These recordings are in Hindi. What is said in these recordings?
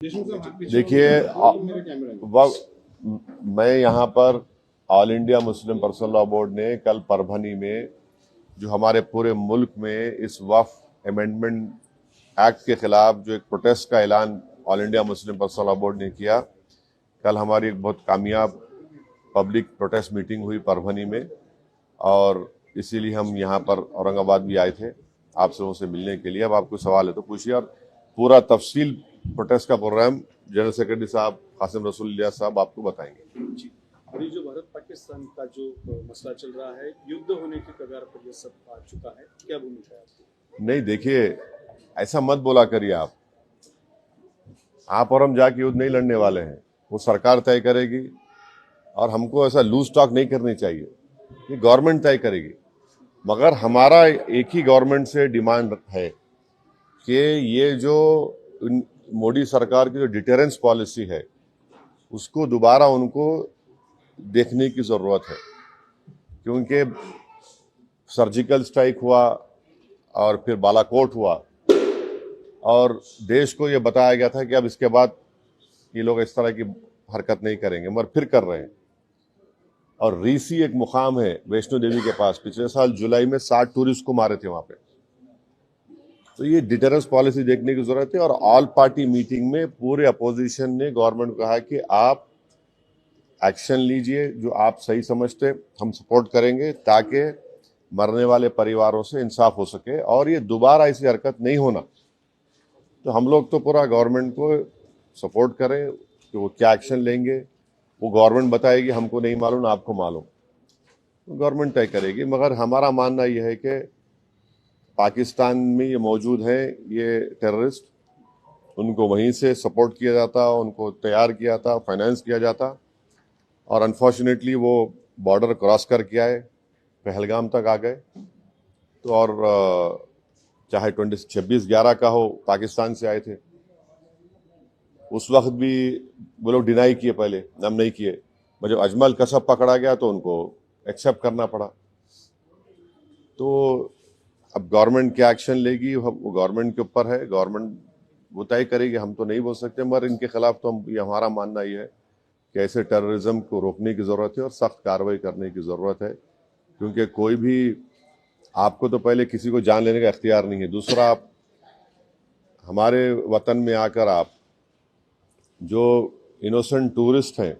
देखिए, मैं यहाँ पर all India Muslim personal law board ने कल परभनी में जो हमारे पूरे मुल्क में इस वक्फ अमेंडमेंट एक्ट के खिलाफ जो एक प्रोटेस्ट का ऐलान all India Muslim personal law board ने किया, कल हमारी एक बहुत कामयाब पब्लिक प्रोटेस्ट मीटिंग हुई परभनी में, और इसीलिए हम यहाँ पर औरंगाबाद भी आए थे आप सबों से मिलने के लिए। अब आपको सवाल है तो पूछिए, और पूरा तफसील प्रोटेस्ट का प्रोग्राम जनरल सेक्रेटरी साहब कासिम रसूल इलियास साहब आपको बताएंगे। जी, अभी जो भारत पाकिस्तान का जो मसला चल रहा है, युद्ध होने की कगार पर यह सब आ चुका है, क्या भूमिका है आपकी? नहीं, देखिए, ऐसा मत बोला करिए। आप और हम जाके युद्ध नहीं लड़ने वाले हैं, वो सरकार तय करेगी, और हमको ऐसा लूज टॉक नहीं करनी चाहिए। ये गवर्नमेंट तय करेगी, मगर हमारा एक ही गवर्नमेंट से डिमांड है कि ये जो मोदी सरकार की जो डिटेरेंस पॉलिसी है उसको दोबारा उनको देखने की ज़रूरत है, क्योंकि सर्जिकल स्ट्राइक हुआ और फिर बालाकोट हुआ, और देश को ये बताया गया था कि अब इसके बाद ये लोग इस तरह की हरकत नहीं करेंगे, मगर फिर कर रहे हैं। और रीसी एक मुकाम है वैष्णो देवी के पास, पिछले साल जुलाई में 60 टूरिस्ट को मारे थे वहां पे। तो ये डिटेरेंस पॉलिसी देखने की जरूरत है। और ऑल पार्टी मीटिंग में पूरे अपोजिशन ने गवर्नमेंट को कहा कि आप एक्शन लीजिए, जो आप सही समझते हम सपोर्ट करेंगे, ताकि मरने वाले परिवारों से इंसाफ हो सके और ये दोबारा ऐसी हरकत नहीं होना। तो हम लोग तो पूरा गवर्नमेंट को सपोर्ट करें कि वो क्या एक्शन लेंगे, वो गवर्नमेंट बताएगी, हमको नहीं मालूम, आपको मालूम, तो गवर्नमेंट तय करेगी। मगर हमारा मानना यह है कि पाकिस्तान में ये मौजूद हैं, ये टेररिस्ट, उनको वहीं से सपोर्ट किया जाता, उनको तैयार किया था, फाइनेंस किया जाता, और अनफॉर्चुनेटली वो बॉर्डर क्रॉस करके आए, पहलगाम तक आ गए। तो और चाहे 26/11 का हो, पाकिस्तान से आए थे, उस वक्त भी वो लोग डिनाई किए, पहले हम नहीं किए। जब अजमल कसब पकड़ा गया तो उनको एक्सेप्ट करना पड़ा। तो अब गवर्नमेंट क्या एक्शन लेगी वो गवर्नमेंट के ऊपर है, गवर्नमेंट वो तय करेगी, हम तो नहीं बोल सकते। मगर इनके खिलाफ तो ये हमारा मानना ये है कि ऐसे टेररिज्म को रोकने की ज़रूरत है और सख्त कार्रवाई करने की ज़रूरत है, क्योंकि कोई भी, आपको तो पहले किसी को जान लेने का इख्तियार नहीं है, दूसरा आप हमारे वतन में आकर आप जो इनोसेंट टूरिस्ट हैं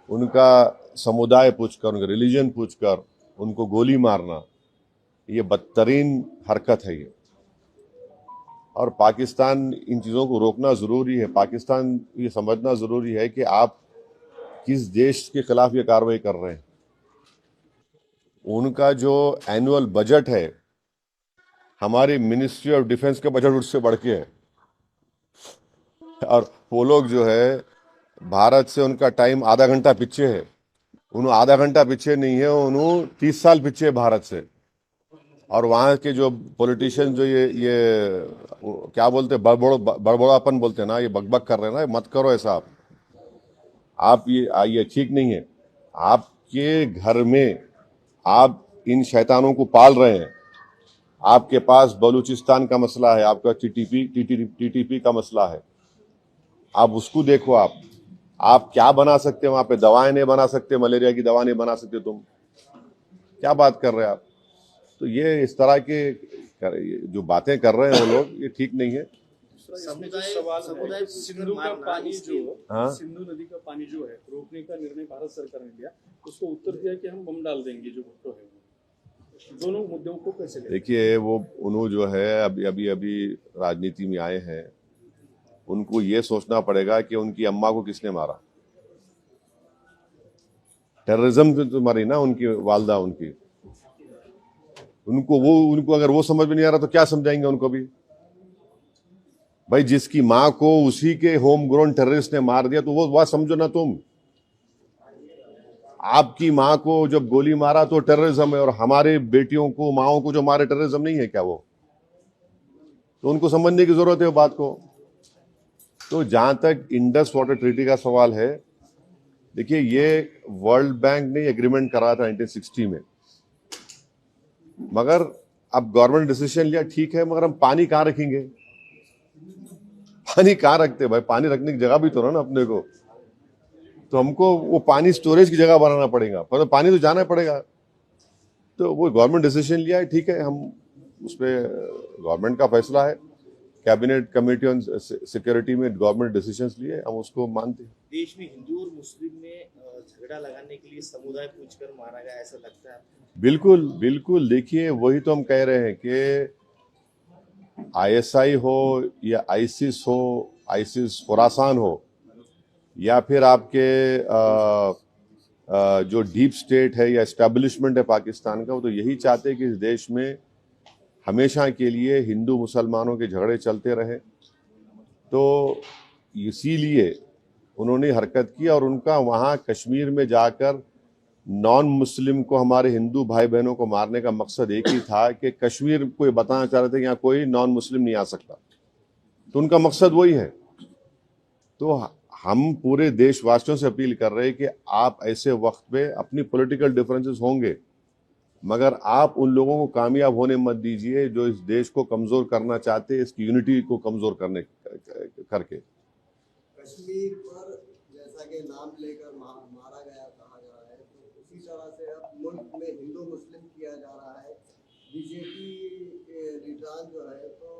उनका समुदाय पूछकर, उनका रिलीजन पूछकर उनको गोली मारना, ये बदतरीन हरकत है ये। और पाकिस्तान इन चीज़ों को रोकना ज़रूरी है। पाकिस्तान ये समझना ज़रूरी है कि आप किस देश के खिलाफ ये कार्रवाई कर रहे हैं। उनका जो एनुअल बजट है, हमारी मिनिस्ट्री ऑफ डिफेंस का बजट उससे बढ़ के है, और वो लोग जो है भारत से उनका टाइम आधा घंटा पीछे है। उन्होंने आधा घंटा पीछे नहीं है, उन्होंने 30 साल पीछे है भारत से। और वहाँ के जो पॉलिटिशियन जो ये क्या बोलते हैं, बड़बड़ापन बोलते हैं ना, ये बकबक कर रहे हैं ना, मत करो ऐसा। आप ये ठीक नहीं है। आपके घर में आप इन शैतानों को पाल रहे हैं। आपके पास बलूचिस्तान का मसला है, आपका टीटीपी का मसला है, आप उसको देखो। आप क्या बना सकते हैं वहां पे? दवाएं नहीं बना सकते, मलेरिया की दवा नहीं बना सकते, तुम क्या बात कर रहे हैं आप? तो ये इस तरह के जो बातें कर रहे हैं वो लोग, ये ठीक नहीं है। सवाल सिंधु का पानी सिंधु नदी का पानी जो है रोकने का निर्णय भारत सरकार ने लिया, उसको उत्तर दिया कि हम बम डाल देंगे जो भुट्टो है। दोनों मुद्दों को कैसे देखिए, वो उन्होंने जो है अभी राजनीति में आए हैं, उनको ये सोचना पड़ेगा कि उनकी अम्मा को किसने मारा। टेररिज्म तो मारी ना उनकी वालदा, उनको अगर वो समझ में नहीं आ रहा तो क्या समझाएंगे उनको भी? भाई, जिसकी मां को उसी के होम ग्रोन टेररिस्ट ने मार दिया, तो वो बात समझो ना तुम। आपकी मां को जब गोली मारा तो टेररिज्म है, और हमारे बेटियों को, माओं को जो मारे, टेररिज्म नहीं है क्या वो? तो उनको समझने की जरूरत है बात को। तो जहां तक इंडस वाटर ट्रीटी का सवाल है, देखिए, ये वर्ल्ड बैंक ने एग्रीमेंट करा था 1960 में, मगर अब गवर्नमेंट डिसीजन लिया, ठीक है, मगर हम पानी कहां रखेंगे? पानी कहाँ रखते भाई, पानी रखने की जगह भी तो ना अपने को, तो हमको वो पानी स्टोरेज की जगह बनाना पड़ेगा, पर तो पानी तो जाना पड़ेगा। तो वो गवर्नमेंट डिसीजन लिया है, ठीक है, हम उस पर गवर्नमेंट का फैसला है, कैबिनेट कमेटी ऑन सिक्योरिटी में गवर्नमेंट डिसीजंस लिए, हम उसको मानते हैं। देश में हिंदू और मुस्लिम में झगड़ा लगाने के लिए समुदाय पूछकर मारा गया, ऐसा लगता है? बिल्कुल बिल्कुल, देखिए वही तो हम कह रहे हैं कि आईएसआई हो या आईसिस हो, आईसिस खुरासान हो, या फिर आपके जो डीप स्टेट है या एस्टेब्लिशमेंट है पाकिस्तान का, वो तो यही चाहते हैं कि इस देश में हमेशा के लिए हिंदू मुसलमानों के झगड़े चलते रहे। तो इसीलिए उन्होंने हरकत की, और उनका वहाँ कश्मीर में जाकर नॉन मुस्लिम को, हमारे हिंदू भाई बहनों को मारने का मकसद एक ही था कि कश्मीर को ये बताना चाह रहे थे कि यहाँ कोई नॉन मुस्लिम नहीं आ सकता। तो उनका मकसद वही है। तो हम पूरे देशवासियों से अपील कर रहे हैं कि आप ऐसे वक्त पे, अपनी पॉलिटिकल डिफरेंसेस होंगे, मगर आप उन लोगों को कामयाब होने मत दीजिए जो इस देश को कमजोर करना चाहते हैं, इसकी यूनिटी को कमजोर करने करके। कश्मीर पर जैसा कि नाम लेकर मारा गया कहा जा रहा है, तो उसी तरह से अब मुल्क में हिंदू मुस्लिम किया जा रहा है। बीजेपी लीडरान जो है तो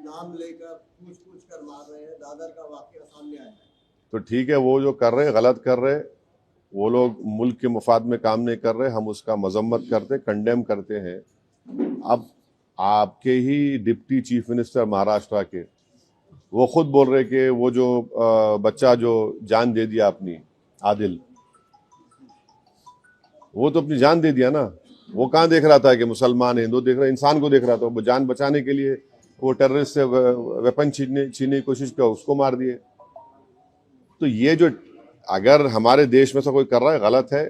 नाम लेकर पूछ कर मार रहे हैं। दादर का वाकया सामने आया है। तो ठीक है, वो जो कर रहे गलत कर रहे, वो लोग मुल्क के मुफाद में काम नहीं कर रहे, हम उसका मजम्मत करते, कंडेम करते हैं। अब आपके ही डिप्टी चीफ मिनिस्टर महाराष्ट्र के, वो खुद बोल रहे कि वो जो बच्चा जो जान दे दिया अपनी, आदिल, वो तो अपनी जान दे दिया ना। वो कहाँ देख रहा था कि मुसलमान हिंदू देख रहा, इंसान को देख रहा था। वो जान बचाने के लिए वो टेररिस्ट से वेपन छीनने की कोशिश किया, उसको मार दिए। तो ये जो अगर हमारे देश में से कोई कर रहा है गलत है,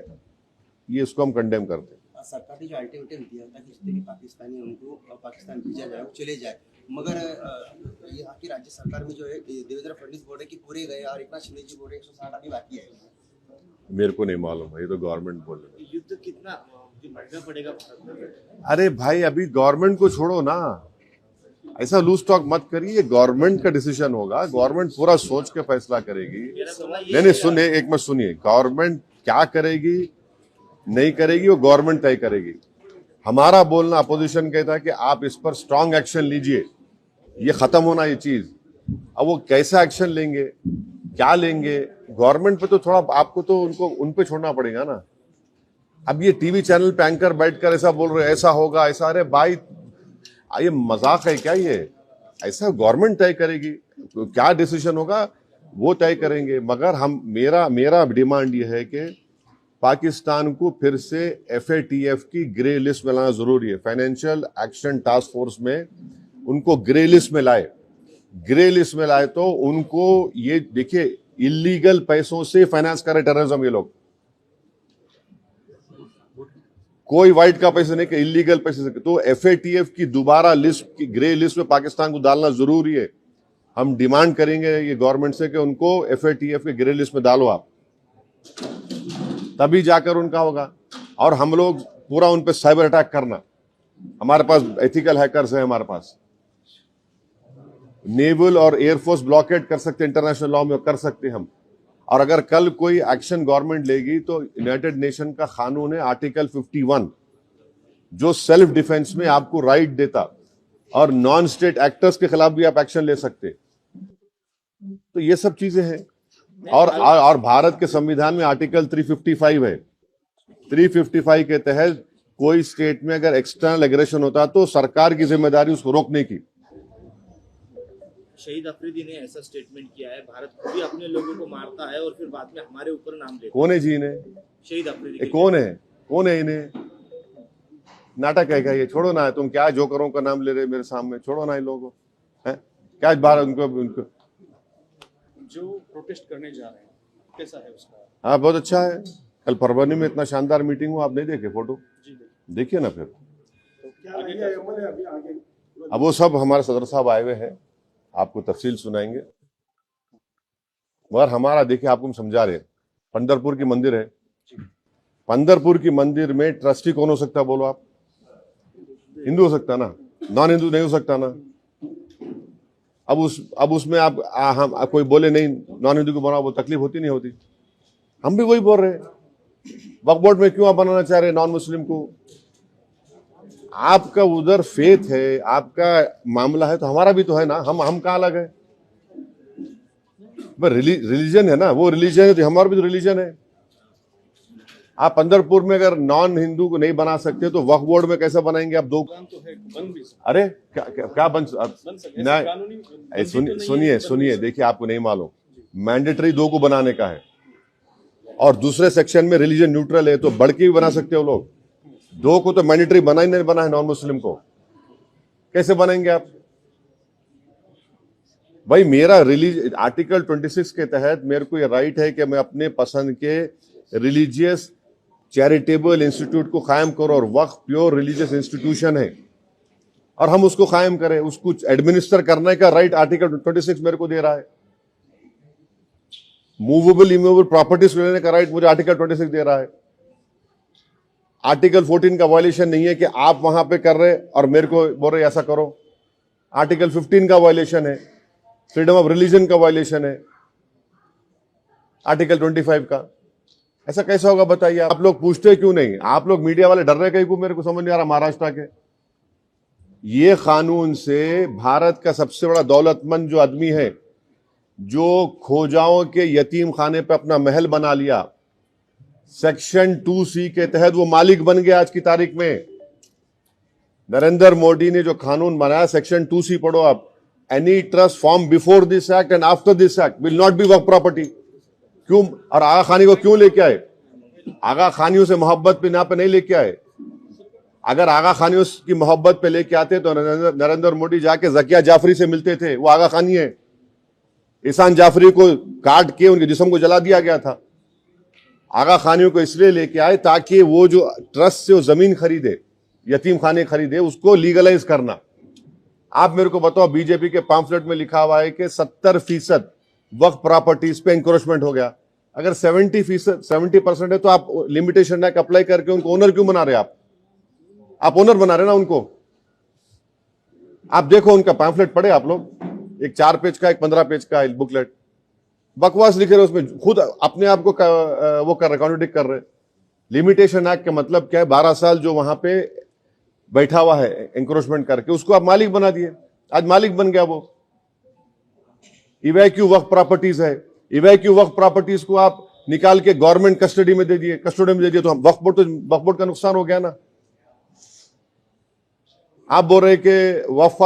ये इसको हम कंडेम करते हैं। सरकार ने जो अल्टीमेटम दिया था कि जितने भी पाकिस्तानी उनको पाकिस्तान भेजा जाए, वो चले जाए, मगर यहाँ की राज्य सरकार में जो है देवेंद्र फडणवीस बोल रहे कि पूरे गए, और एक नाथ शिंदे जी बोल रहे 160 अभी बाकी है। मेरे को नहीं मालूम है, ये तो गवर्नमेंट बोल रही है। युद्ध कितना लड़ना पड़ेगा भारत में? अरे भाई, अभी गवर्नमेंट को छोड़ो ना, ऐसा लूज टॉक मत करिए। गवर्नमेंट का डिसीजन होगा, गवर्नमेंट पूरा सोच के फैसला करेगी। नहीं सुनिए, एक मिनट सुनिए, गवर्नमेंट क्या करेगी नहीं करेगी वो गवर्नमेंट तय करेगी। हमारा बोलना, अपोजिशन कहता है कि आप इस पर स्ट्रांग एक्शन लीजिए, ये खत्म होना ये चीज। अब वो कैसा एक्शन लेंगे, क्या लेंगे, गवर्नमेंट पे तो थोड़ा आपको तो उनको उन पे छोड़ना पड़ेगा ना। अब ये टीवी चैनल पे एंकर बैठकर ऐसा बोल रहे ऐसा होगा ऐसा, अरे भाई ये मजाक है क्या? ये ऐसा गवर्नमेंट तय करेगी, तो क्या डिसीजन होगा वो तय करेंगे। मगर हम मेरा डिमांड ये है कि पाकिस्तान को फिर से FATF की ग्रे लिस्ट में लाना जरूरी है। फाइनेंशियल एक्शन टास्क फोर्स में उनको ग्रे लिस्ट में लाए। ग्रे लिस्ट में लाए तो उनको ये देखिए, इलीगल पैसों से फाइनेंस करे टेररिज्म ये लोग, कोई वाइट का पैसे नहीं, इलीगल पैसे से। तो FATF की दोबारा लिस्ट की ग्रे लिस्ट में पाकिस्तान को डालना जरूरी है। हम डिमांड करेंगे ये गवर्नमेंट से कि उनको FATF के ग्रे लिस्ट में डालो आप, तभी जाकर उनका होगा। और हम लोग पूरा उन पे साइबर अटैक करना, हमारे पास एथिकल हैकर्स है, हमारे पास नेवल और एयरफोर्स ब्लॉकेट कर सकते, इंटरनेशनल लॉ में कर सकते हम। और अगर कल कोई एक्शन गवर्नमेंट लेगी तो यूनाइटेड नेशन का कानून है आर्टिकल 51, जो सेल्फ डिफेंस में आपको राइट देता, और नॉन स्टेट एक्टर्स के खिलाफ भी आप एक्शन ले सकते। तो ये सब चीजें हैं। और भारत के संविधान में आर्टिकल 355 है। 355 के तहत कोई स्टेट में अगर एक्सटर्नल एग्रेशन होता तो सरकार की जिम्मेदारी उसको रोकने की। शहीद अफरीदी ने ऐसा स्टेटमेंट किया है, भारत खुद भी अपने लोगों को मारता है और फिर बाद में हमारे ऊपर नाम लेता है। कौन है जी इन्हें? शहीद अफरीदी कौन है इन्हें? नाटक है क्या ये? छोड़ो ना, तुम क्या जोकरों का नाम ले रहे मेरे सामने, छोड़ो ना इन लोगों को। क्या बाहर उनको जो प्रोटेस्ट करने जा रहे हैं कैसा है उसका? हाँ, बहुत अच्छा है। कल परभनी में इतना शानदार मीटिंग हुआ, आप नहीं देखे फोटो? देखिए ना फिर। तो क्या आगे? अब वो सब हमारे सदर साहब आए हुए हैं, आपको तफसील सुनाएंगे। मगर हमारा देखिए, आपको हम समझा रहे, पंढरपुर की मंदिर है, पंढरपुर की मंदिर में ट्रस्टी कौन हो सकता है बोलो आप? हिंदू हो सकता ना, नॉन हिंदू नहीं हो सकता ना। अब उसमें हम कोई बोले नहीं नॉन हिंदू को बनाओ, वो तकलीफ होती नहीं होती? हम भी वही बोल रहे हैं। वक्फ बोर्ड में क्यों आप बनाना चाह रहे हैं नॉन मुस्लिम को? आपका उधर फेथ है, आपका मामला है, तो हमारा भी तो है ना। हम कहाँ अलग है? रिलीजन है ना, वो रिलीजन है तो हमारा भी तो रिलीजन है। आप पंदरपुर में अगर नॉन हिंदू को नहीं बना सकते तो वक्फ बोर्ड में कैसे बनाएंगे आप? दो तो है, बन भी सकता अरे क्या बन सके। नहीं, सुनिए, देखिए, आपको नहीं मालूम, मैंडेटरी 2 को बनाने का है और दूसरे सेक्शन में रिलीजन न्यूट्रल है, तो बढ़ के भी बना सकते हो लोग। 2 को तो मैंडेटरी बना ही नहीं, बना है नॉन मुस्लिम को, कैसे बनाएंगे आप? भाई मेरा आर्टिकल 26 के तहत मेरे को ये राइट है कि मैं अपने पसंद के रिलीजियस चैरिटेबल इंस्टीट्यूट को कायम करो, और वक्फ प्योर रिलीजियस इंस्टीट्यूशन है और हम उसको कायम करें, उसको एडमिनिस्टर करने का राइट आर्टिकल 26 मेरे को दे रहा है। मूवेबल इमूवेबल प्रॉपर्टीज लेने का राइट मुझे आर्टिकल 26 दे रहा है। आर्टिकल 14 का वायलेशन नहीं है कि आप वहां पे कर रहे और मेरे को बोल रहे ऐसा करो। आर्टिकल 15 का वायलेशन है, फ्रीडम ऑफ रिलीजन का वायलेशन है आर्टिकल 25 का। ऐसा कैसा होगा बताइए? आप लोग पूछते क्यों नहीं? आप लोग मीडिया वाले डर रहे कहीं को? मेरे को समझ नहीं आ रहा। महाराष्ट्र के ये कानून से भारत का सबसे बड़ा दौलतमंद जो आदमी है, जो खोजाओं के यतीम खाने पे अपना महल बना लिया, सेक्शन 2C के तहत वो मालिक बन गया। आज की तारीख में नरेंद्र मोदी ने जो कानून बनाया, सेक्शन 2C पढ़ो आप, any trust form before this act and after this act will not be Waqf property. क्यों? और आगा खानी को क्यों लेके आए? आगा खानियों से मोहब्बत पे पे नहीं लेके आए। अगर आगा खानियों की मोहब्बत पे लेके आते तो नरेंद्र मोदी जाके जकिया जाफरी से मिलते थे। वो आगा खानी है। ईसान जाफरी को काट के उनके जिस्म को जला दिया गया था। आगा खानियों को इसलिए लेके आए ताकि वो जो ट्रस्ट से वो जमीन खरीदे, यतीम खाने खरीदे, उसको लीगलाइज करना। आप मेरे को बताओ, बीजेपी के पैम्फलेट में लिखा हुआ है कि 70% वक्फ प्रॉपर्टीज पे इंक्रोचमेंट हो गया। अगर 70% है तो आप लिमिटेशन एक्ट अप्लाई करके उनको ओनर क्यों बना रहे? आप ओनर बना रहे ना उनको। आप देखो उनका पैम्फलेट पढ़े आप लोग, एक 4 पेज का, एक 15 पेज का बुकलेट, बकवास लिखे रहे उसमें, खुद अपने आप को वो कर रहे, कॉन्ट्रडिक्ट कर रहे। लिमिटेशन एक्ट का मतलब क्या है? 12 साल जो वहां पे बैठा हुआ है एंक्रोचमेंट करके, उसको आप मालिक बना दिए। आज मालिक बन गया वो। इवैक्यू वक्फ प्रॉपर्टीज है, इवैक्यू वक्फ प्रॉपर्टीज को आप निकाल के गवर्नमेंट कस्टडी में दे दिए, तो वक्फ बोर्ड का नुकसान हो गया ना। आप बोल रहे कि वक्फ